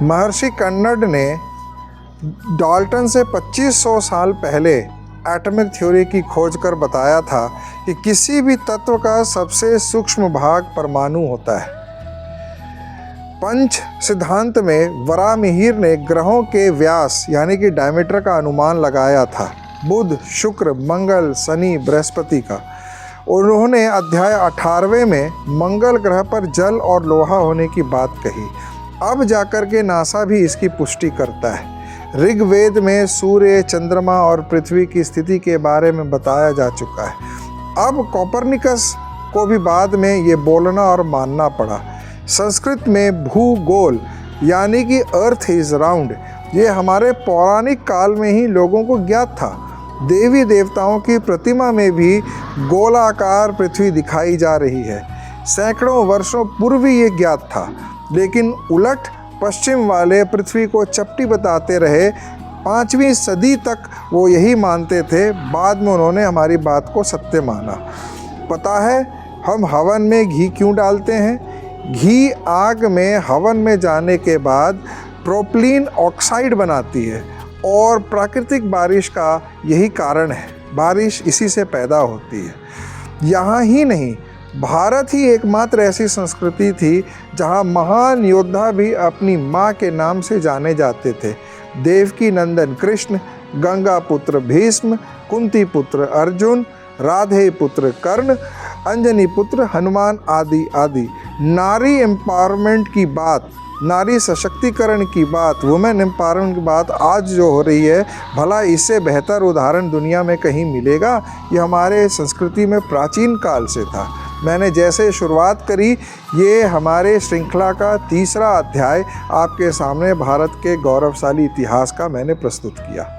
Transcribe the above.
महर्षि कन्नड ने डाल्टन से 2500 साल पहले एटॉमिक थ्योरी की खोज कर बताया था कि किसी भी तत्व का सबसे सूक्ष्म भाग परमाणु होता है। पंच सिद्धांत में वराहमिहिर ने ग्रहों के व्यास यानी कि डायमीटर का अनुमान लगाया था, बुध, शुक्र, मंगल, शनि, बृहस्पति का। उन्होंने अध्याय 18वें में मंगल ग्रह पर जल और लोहा होने की बात कही। अब जाकर के नासा भी इसकी पुष्टि करता है। ऋग्वेद में सूर्य, चंद्रमा और पृथ्वी की स्थिति के बारे में बताया जा चुका है। अब कोपरनिकस को भी बाद में ये बोलना और मानना पड़ा। संस्कृत में भूगोल यानी कि अर्थ इज राउंड, ये हमारे पौराणिक काल में ही लोगों को ज्ञात था। देवी देवताओं की प्रतिमा में भी गोलाकार पृथ्वी दिखाई जा रही है। सैकड़ों वर्षों पूर्व ये ज्ञात था, लेकिन उलट पश्चिम वाले पृथ्वी को चपटी बताते रहे। 5वीं सदी तक वो यही मानते थे। बाद में उन्होंने हमारी बात को सत्य माना। पता है हम हवन में घी क्यों डालते हैं? घी आग में हवन में जाने के बाद प्रोपलीन ऑक्साइड बनाती है और प्राकृतिक बारिश का यही कारण है। बारिश इसी से पैदा होती है। यहाँ ही नहीं, भारत ही एकमात्र ऐसी संस्कृति थी जहाँ महान योद्धा भी अपनी माँ के नाम से जाने जाते थे। देवकी नंदन कृष्ण, गंगा पुत्र भीष्म, कुंती पुत्र अर्जुन, राधे पुत्र कर्ण, अंजनी पुत्र हनुमान आदि आदि। नारी एम्पावरमेंट की बात, नारी सशक्तिकरण की बात, वुमेन एम्पावरमेंट की बात आज जो हो रही है, भला इससे बेहतर उदाहरण दुनिया में कहीं मिलेगा? ये हमारे संस्कृति में प्राचीन काल से था। मैंने जैसे शुरुआत करी, ये हमारे श्रृंखला का 3रा अध्याय आपके सामने भारत के गौरवशाली इतिहास का मैंने प्रस्तुत किया।